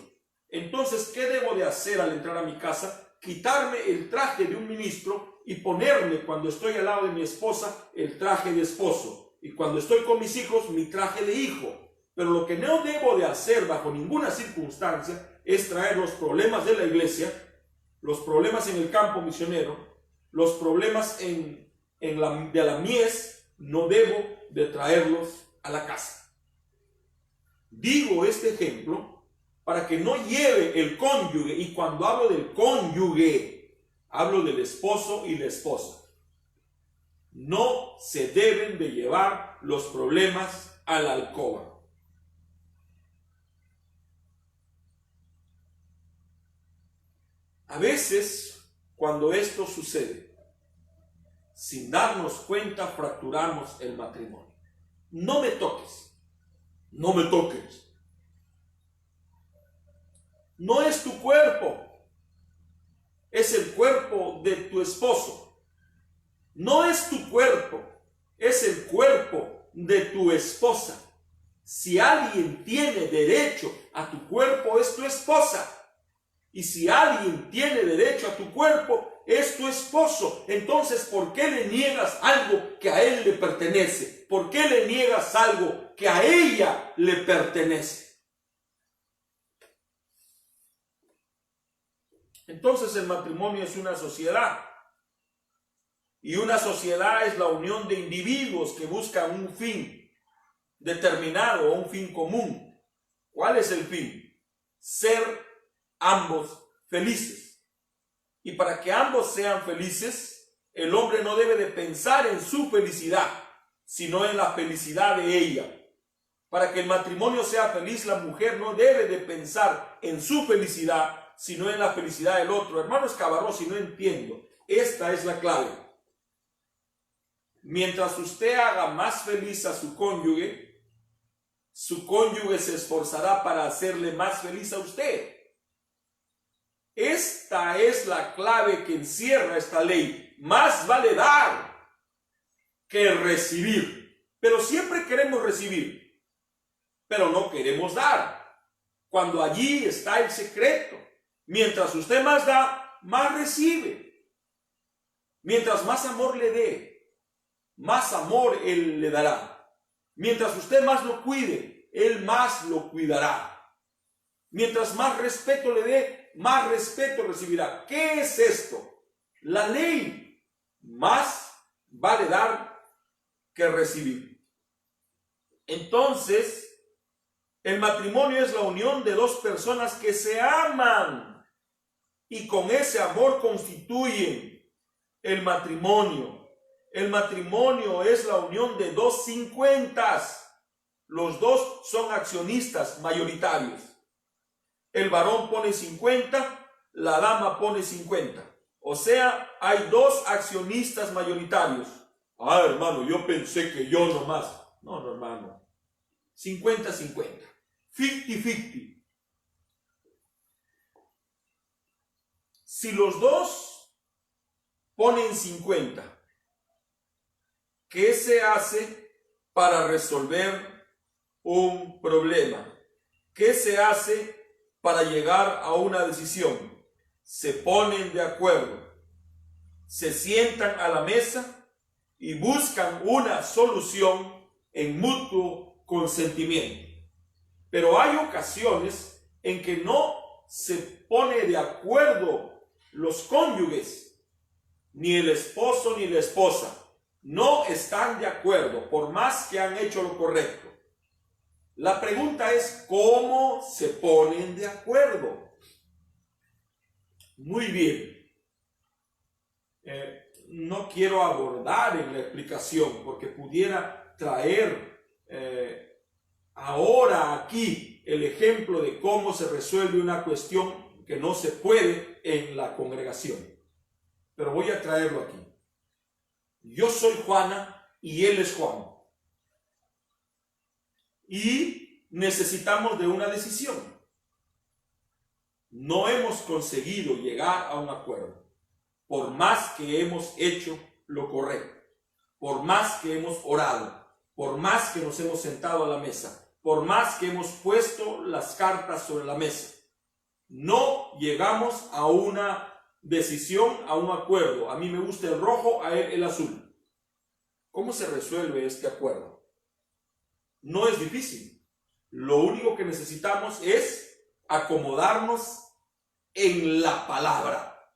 Entonces, ¿qué debo de hacer al entrar a mi casa? Quitarme el traje de un ministro y ponerme, cuando estoy al lado de mi esposa, el traje de esposo. Y cuando estoy con mis hijos, mi traje de hijo. Pero lo que no debo de hacer bajo ninguna circunstancia es traer los problemas de la iglesia, los problemas en el campo misionero, los problemas de la mies. No debo de traerlos a la casa. Digo este ejemplo para que no lleve el cónyuge, y cuando hablo del cónyuge, hablo del esposo y la esposa. No se deben de llevar los problemas a la alcoba. A veces, cuando esto sucede, sin darnos cuenta, fracturamos el matrimonio. No me toques. No me toques. No es tu cuerpo. Es el cuerpo de tu esposo. No es tu cuerpo. es el cuerpo de tu esposa. Si alguien tiene derecho a tu cuerpo, es tu esposa. Y si alguien tiene derecho a tu cuerpo, es tu esposo. Entonces, ¿por qué le niegas algo que a él le pertenece? ¿Por qué le niegas algo que a ella le pertenece? Entonces, el matrimonio es una sociedad. Y una sociedad es la unión de individuos que buscan un fin determinado o un fin común. ¿Cuál es el fin? Ser ambos felices. Y para que ambos sean felices, el hombre no debe de pensar en su felicidad, sino en la felicidad de ella. Para que el matrimonio sea feliz, la mujer no debe de pensar en su felicidad, sino en la felicidad del otro. Hermanos Cabarrós, si no entiendo, esta es la clave. Mientras usted haga más feliz a su cónyuge se esforzará para hacerle más feliz a usted. Esta es la clave que encierra esta ley. Más vale dar que recibir. Pero siempre queremos recibir, pero no queremos dar. Cuando allí está el secreto. Mientras usted más da, más recibe. Mientras más amor le dé, más amor él le dará. Mientras usted más lo cuide, él más lo cuidará. Mientras más respeto le dé, más respeto recibirá. ¿Qué es esto? La ley. Más vale dar que recibir. Entonces, el matrimonio es la unión de dos personas que se aman y con ese amor constituyen el matrimonio. El matrimonio es la unión de dos 50. Los dos son accionistas mayoritarios. El varón pone 50, la dama pone 50. O sea, hay dos accionistas mayoritarios. Ah, hermano, yo pensé que yo nomás. No, hermano. 50-50. 50-50. Si los dos ponen 50, ¿qué se hace para resolver un problema? ¿Qué se hace para llegar a una decisión? Se ponen de acuerdo, se sientan a la mesa y buscan una solución en mutuo consentimiento. Pero hay ocasiones en que no se pone de acuerdo los cónyuges, ni el esposo ni la esposa. No están de acuerdo, por más que han hecho lo correcto. La pregunta es, ¿cómo se ponen de acuerdo? Muy bien. No quiero abordar en la explicación, porque pudiera traer ahora aquí el ejemplo de cómo se resuelve una cuestión que no se puede en la congregación. Pero voy a traerlo aquí. Yo soy Juana y él es Juan. Y necesitamos de una decisión. No hemos conseguido llegar a un acuerdo. Por más que hemos hecho lo correcto. Por más que hemos orado. Por más que nos hemos sentado a la mesa. Por más que hemos puesto las cartas sobre la mesa. No llegamos a una decisión, a un acuerdo. A mí me gusta el rojo, a él el azul. ¿Cómo se resuelve este acuerdo? No es difícil. Lo único que necesitamos es acomodarnos en la palabra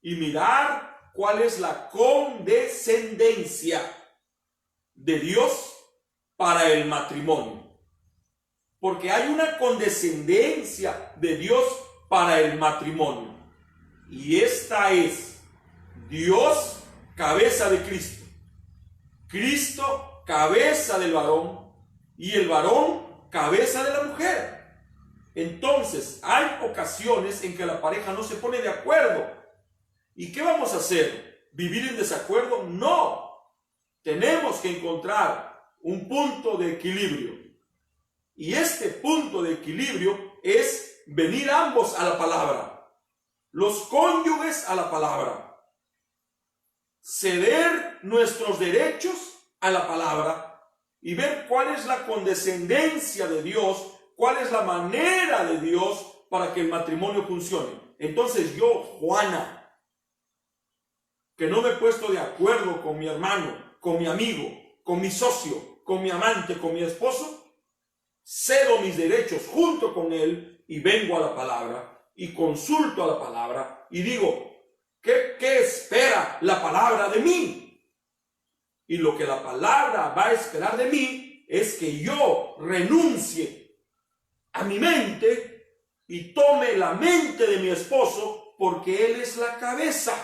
y mirar cuál es la condescendencia de Dios para el matrimonio. Porque hay una condescendencia de Dios para el matrimonio. Y esta es Dios, cabeza de Cristo. Cristo, cabeza del varón. Y el varón, cabeza de la mujer. Entonces, hay ocasiones en que la pareja no se pone de acuerdo. ¿Y qué vamos a hacer? ¿Vivir en desacuerdo? No. Tenemos que encontrar un punto de equilibrio. Y este punto de equilibrio es venir ambos a la palabra. Los cónyuges a la palabra. ceder nuestros derechos a la palabra y ver cuál es la condescendencia de Dios, cuál es la manera de Dios para que el matrimonio funcione. Entonces yo, Juana, que no me he puesto de acuerdo con mi hermano, con mi amigo, con mi socio, con mi amante, con mi esposo, cedo mis derechos junto con él y vengo a la palabra y consulto a la palabra y digo, ¿qué espera la palabra de mí? Y lo que la palabra va a esperar de mí es que yo renuncie a mi mente y tome la mente de mi esposo porque él es la cabeza.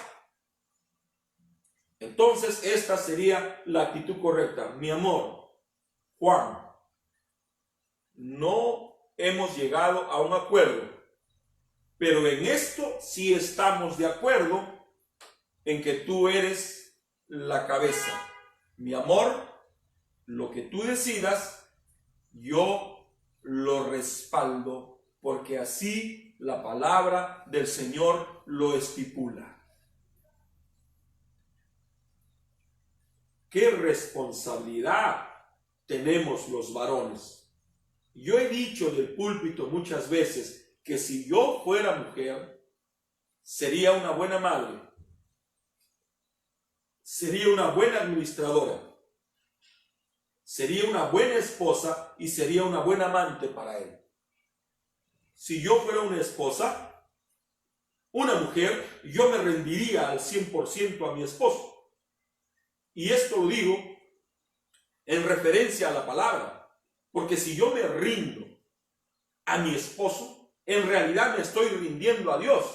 Entonces esta sería la actitud correcta. Mi amor, Juan, no hemos llegado a un acuerdo, pero en esto sí estamos de acuerdo en que tú eres la cabeza. Mi amor, lo que tú decidas, yo lo respaldo, porque así la palabra del Señor lo estipula. ¿Qué responsabilidad tenemos los varones? Yo he dicho del púlpito muchas veces que si yo fuera mujer, sería una buena madre, sería una buena administradora, sería una buena esposa y sería una buena amante para él. Si yo fuera una esposa, una mujer, yo me rendiría al 100% a mi esposo. Y esto lo digo en referencia a la palabra. Porque si yo me rindo a mi esposo, en realidad me estoy rindiendo a Dios.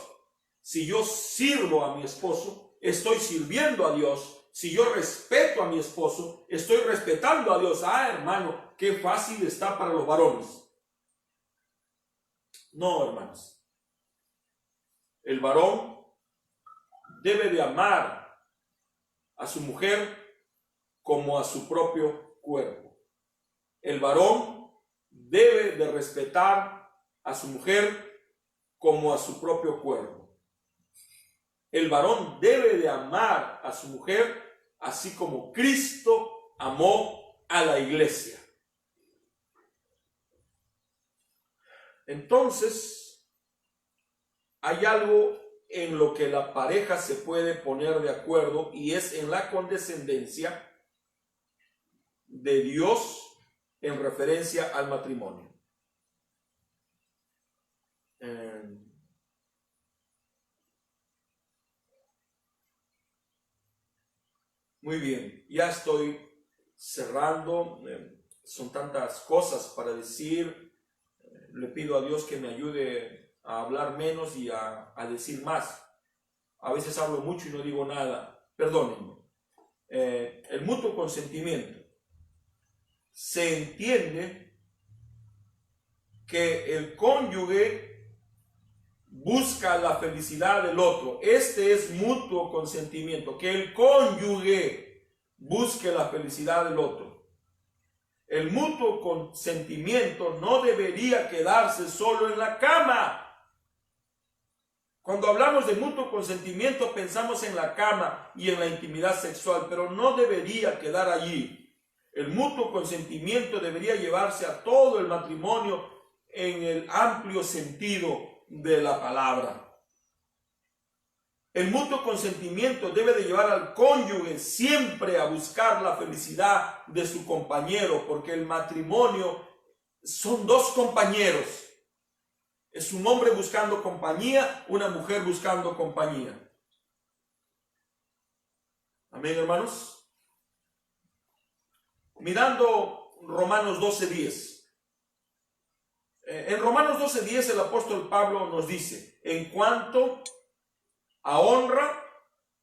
Si yo sirvo a mi esposo, estoy sirviendo a Dios. Si yo respeto a mi esposo, estoy respetando a Dios. Ah, hermano, qué fácil está para los varones. No, hermanos. El varón debe de amar a su mujer como a su propio cuerpo. El varón debe de respetar a su mujer como a su propio cuerpo. El varón debe de amar a su mujer así como Cristo amó a la iglesia. Entonces, hay algo en lo que la pareja se puede poner de acuerdo y es en la condescendencia de Dios en referencia al matrimonio. Muy bien, ya estoy cerrando. Son tantas cosas para decir. Le pido a Dios que me ayude a hablar menos y a decir más. A veces hablo mucho y no digo nada. Perdónenme. El mutuo consentimiento. Se entiende que el cónyuge busca la felicidad del otro. Este es mutuo consentimiento, que el cónyuge busque la felicidad del otro. El mutuo consentimiento no debería quedarse solo en la cama. Cuando hablamos de mutuo consentimiento pensamos en la cama y en la intimidad sexual, pero no debería quedar allí. El mutuo consentimiento debería llevarse a todo el matrimonio en el amplio sentido de la palabra. El mutuo consentimiento debe de llevar al cónyuge siempre a buscar la felicidad de su compañero, porque el matrimonio son dos compañeros. Es un hombre buscando compañía, una mujer buscando compañía. Amén, hermanos. Mirando Romanos 12:10. En Romanos 12:10 el apóstol Pablo nos dice, en cuanto a honra,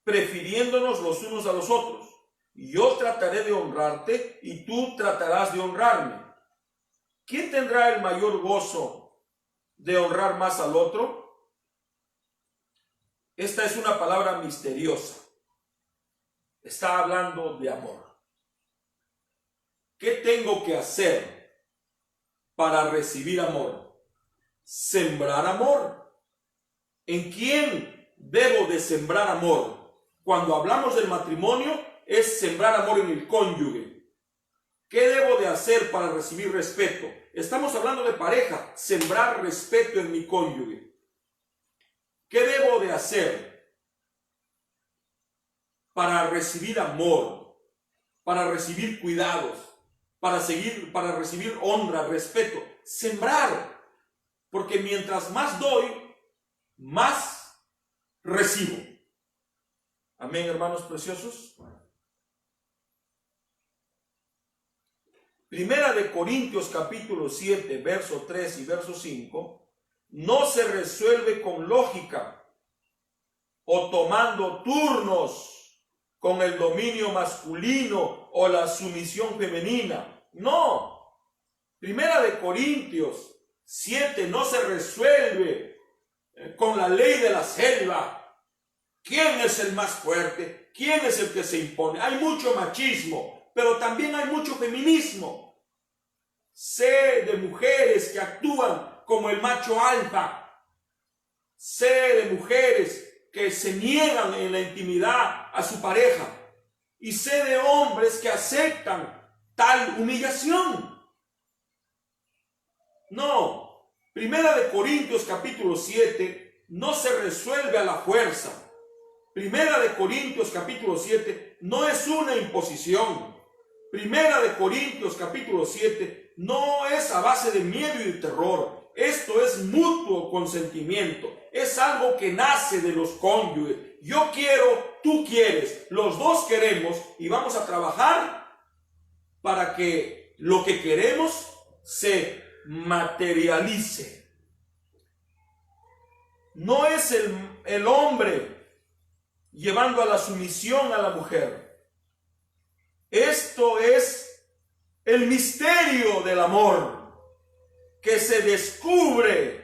prefiriéndonos los unos a los otros. Yo trataré de honrarte y tú tratarás de honrarme. ¿Quién tendrá el mayor gozo de honrar más al otro? Esta es una palabra misteriosa. Está hablando de amor. ¿Qué tengo que hacer para recibir amor? Sembrar amor. ¿En quién debo de sembrar amor? cuando hablamos del matrimonio es sembrar amor en el cónyuge. ¿Qué debo de hacer para recibir respeto? Estamos hablando de pareja, sembrar respeto en mi cónyuge. ¿Qué debo de hacer para recibir amor, para recibir cuidados, para recibir honra, respeto? Sembrar, porque mientras más doy, más recibo. Amén, hermanos preciosos. Primera de Corintios capítulo 7, verso 3 y verso 5, no se resuelve con lógica o tomando turnos con el dominio masculino o la sumisión femenina. No. Primera de Corintios 7 no se resuelve con la ley de la selva. ¿Quién es el más fuerte? ¿Quién es el que se impone? Hay mucho machismo, pero también hay mucho feminismo. Sé de mujeres que actúan como el macho alfa. Sé de mujeres que se niegan en la intimidad a su pareja. Y sé de hombres que aceptan tal humillación. No. Primera de Corintios capítulo 7 no se resuelve a la fuerza. Primera de Corintios capítulo 7 no es una imposición. Primera de Corintios capítulo 7 no es a base de miedo y de terror. Esto es mutuo consentimiento. Es algo que nace de los cónyuges. Yo quiero, tú quieres, los dos queremos y vamos a trabajar para que lo que queremos se materialice. No es el hombre llevando a la sumisión a la mujer. Esto es el misterio del amor que se descubre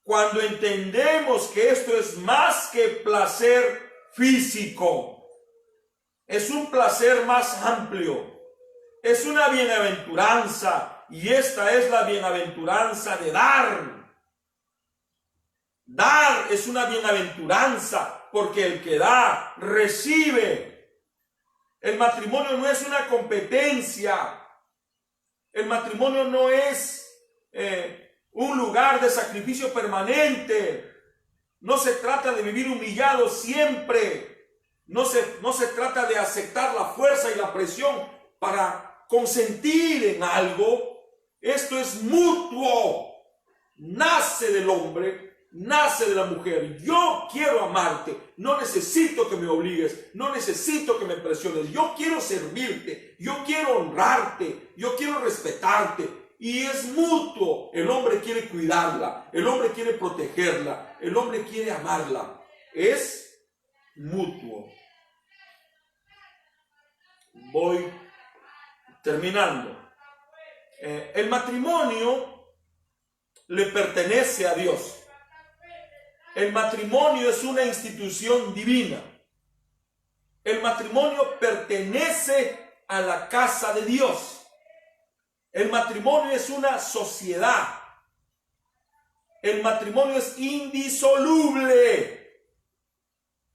cuando entendemos que esto es más que placer físico. Es un placer más amplio. Es una bienaventuranza, y esta es la bienaventuranza de dar. Dar es una bienaventuranza, porque el que da, recibe. El matrimonio no es una competencia. El matrimonio no es un lugar de sacrificio permanente. No se trata de vivir humillado siempre. No se trata de aceptar la fuerza y la presión para consentir en algo. Esto es mutuo. Nace del hombre, nace de la mujer. Yo quiero amarte. No necesito que me obligues. No necesito que me presiones. Yo quiero servirte. Yo quiero honrarte. Yo quiero respetarte. Y es mutuo. El hombre quiere cuidarla. El hombre quiere protegerla. El hombre quiere amarla. Es mutuo. Voy terminando. El matrimonio le pertenece a Dios. El matrimonio es una institución divina. El matrimonio pertenece a la casa de Dios. El matrimonio es una sociedad. El matrimonio es indisoluble.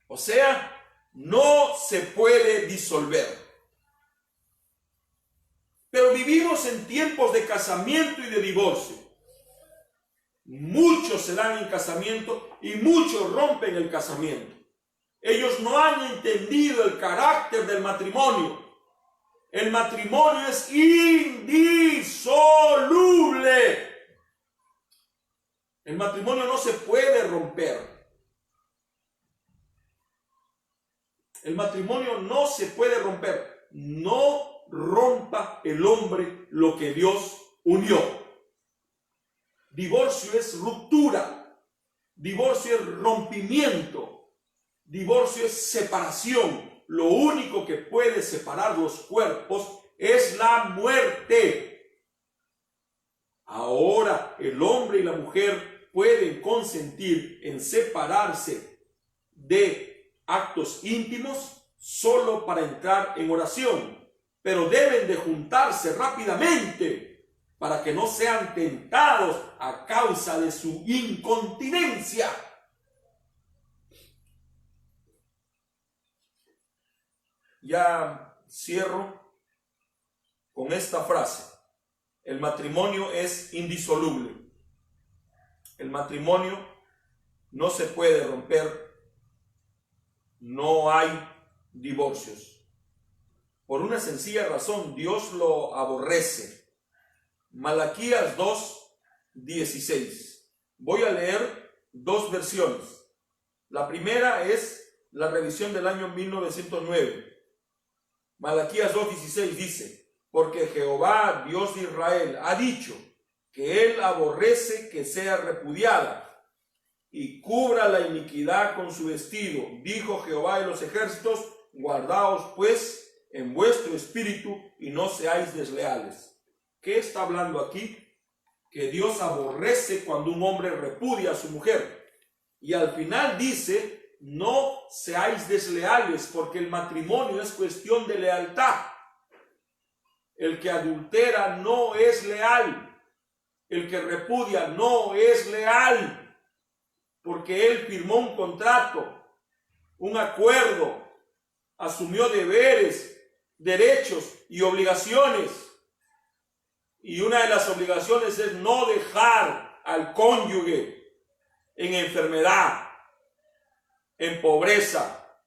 O sea, no se puede disolver. Pero vivimos en tiempos de casamiento y de divorcio. Muchos se dan en casamiento y muchos rompen el casamiento. Ellos no han entendido el carácter del matrimonio. El matrimonio es indisoluble. El matrimonio no se puede romper. El matrimonio no se puede romper. No rompa el hombre lo que Dios unió. Divorcio es ruptura. Divorcio es rompimiento. Divorcio es separación. Lo único que puede separar los cuerpos es la muerte. Ahora el hombre y la mujer pueden consentir en separarse de actos íntimos solo para entrar en oración, pero deben de juntarse rápidamente para que no sean tentados a causa de su incontinencia. Ya cierro con esta frase. El matrimonio es indisoluble. El matrimonio no se puede romper. No hay divorcios. Por una sencilla razón, Dios lo aborrece. Malaquías 2:16. Voy a leer dos versiones. La primera es la revisión del año 1909. Malaquías 2:16 dice: porque Jehová, Dios de Israel, ha dicho que él aborrece que sea repudiada y cubra la iniquidad con su vestido. Dijo Jehová de los ejércitos: guardaos pues en vuestro espíritu y no seáis desleales. ¿Qué está hablando aquí? Que Dios aborrece cuando un hombre repudia a su mujer. Y al final dice: no seáis desleales, porque el matrimonio es cuestión de lealtad. El que adultera no es leal. El que repudia no es leal, porque él firmó un contrato, un acuerdo, asumió deberes, derechos y obligaciones. Y una de las obligaciones es no dejar al cónyuge en enfermedad, en pobreza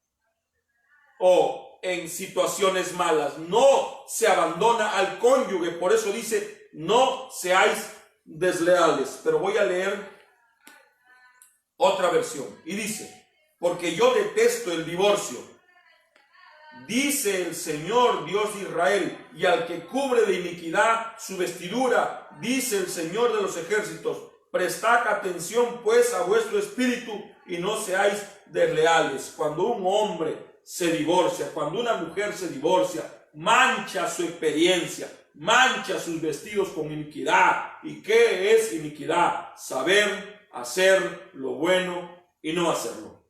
o en situaciones malas. No se abandona al cónyuge. Por eso dice: no seáis desleales. Pero voy a leer otra versión. Y dice: porque yo detesto el divorcio, dice el Señor Dios de Israel, y al que cubre de iniquidad su vestidura, dice el Señor de los ejércitos: prestad atención pues a vuestro espíritu y no seáis desleales. Cuando un hombre se divorcia, cuando una mujer se divorcia, mancha su experiencia, mancha sus vestidos con iniquidad. ¿Y qué es iniquidad? Saber hacer lo bueno y no hacerlo.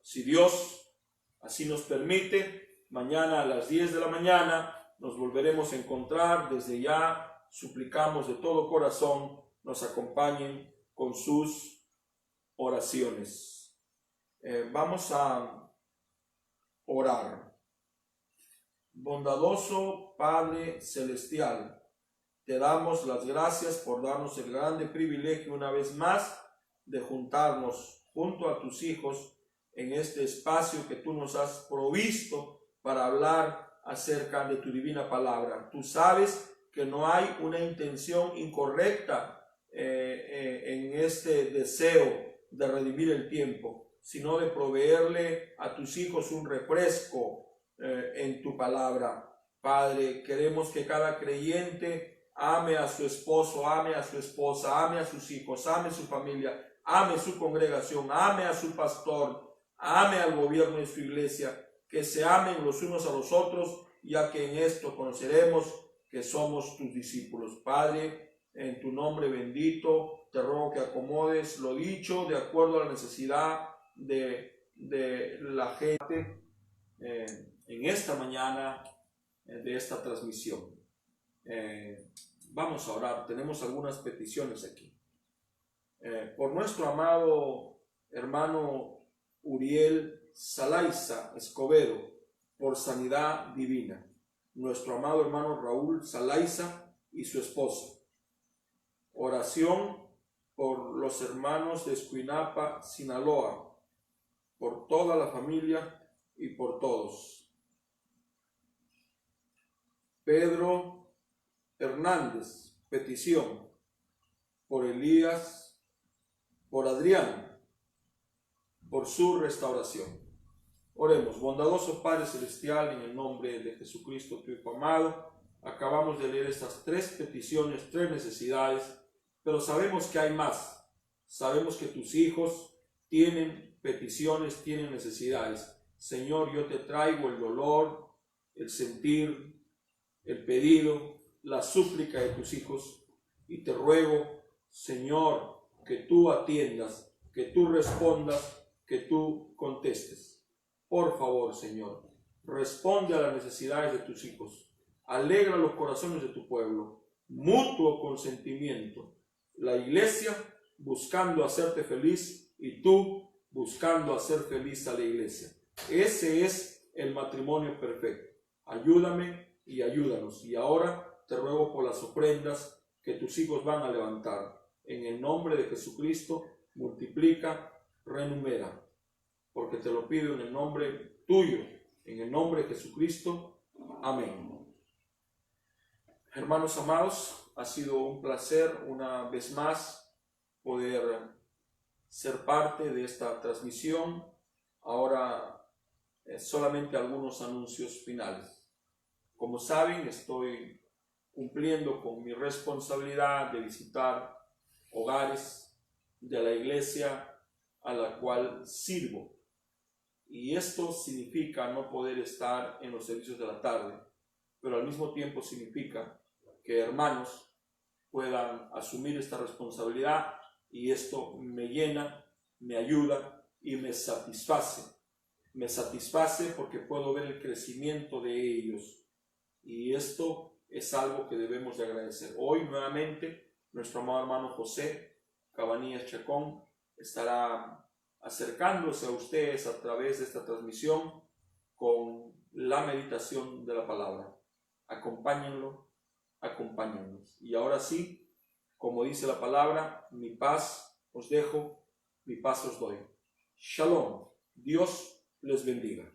Si Dios así nos permite, mañana a las 10 de la mañana nos volveremos a encontrar. Desde ya suplicamos de todo corazón nos acompañen con sus oraciones. Vamos a orar. Bondadoso Padre Celestial, te damos las gracias por darnos el grande privilegio una vez más de juntarnos junto a tus hijos en este espacio que tú nos has provisto para hablar acerca de tu divina palabra. Tú sabes que no hay una intención incorrecta en este deseo de redimir el tiempo, sino de proveerle a tus hijos un refresco en tu palabra. Padre, queremos que cada creyente ame a su esposo, ame a su esposa, ame a sus hijos, ame a su familia, ame a su congregación, ame a su pastor, ame al gobierno de su iglesia, que se amen los unos a los otros, ya que en esto conoceremos que somos tus discípulos. Padre, en tu nombre bendito, te ruego que acomodes lo dicho de acuerdo a la necesidad de la gente en esta mañana de esta transmisión. Vamos a orar. Tenemos algunas peticiones aquí. Por nuestro amado hermano Uriel Salaiza Escobedo, por sanidad divina. Nuestro amado hermano Raúl Salaiza y su esposa. Oración por los hermanos de Escuinapa, Sinaloa, por toda la familia y por todos. Pedro Hernández, petición por Elías, por Adrián, por su restauración. Oremos. Bondadoso Padre Celestial, en el nombre de Jesucristo, tu Hijo amado, acabamos de leer estas tres peticiones, tres necesidades, pero sabemos que hay más. Sabemos que tus hijos tienen peticiones, tienen necesidades. Señor, yo te traigo el dolor, el sentir, el pedido, la súplica de tus hijos, y te ruego, Señor, que tú atiendas, que tú respondas, que tú contestes. Por favor, Señor, responde a las necesidades de tus hijos, alegra los corazones de tu pueblo, mutuo consentimiento, la iglesia buscando hacerte feliz y tú buscando hacer feliz a la iglesia. Ese es el matrimonio perfecto. Ayúdame y ayúdanos. Y ahora te ruego por las ofrendas que tus hijos van a levantar. En el nombre de Jesucristo, multiplica, renumera. Porque te lo pido en el nombre tuyo, en el nombre de Jesucristo. Amén. Hermanos amados, ha sido un placer una vez más poder ser parte de esta transmisión. Ahora solamente algunos anuncios finales. Como saben, estoy cumpliendo con mi responsabilidad de visitar hogares de la iglesia a la cual sirvo. Y esto significa no poder estar en los servicios de la tarde, pero al mismo tiempo significa que hermanos puedan asumir esta responsabilidad, y esto me llena, me ayuda y me satisface. Me satisface porque puedo ver el crecimiento de ellos, y esto es algo que debemos de agradecer. Hoy nuevamente nuestro amado hermano José Cabanillas Chacón estará acercándose a ustedes a través de esta transmisión con la meditación de la palabra. Acompáñenlo, acompáñennos. Y ahora sí, como dice la palabra, mi paz os dejo, mi paz os doy. Shalom. Dios les bendiga.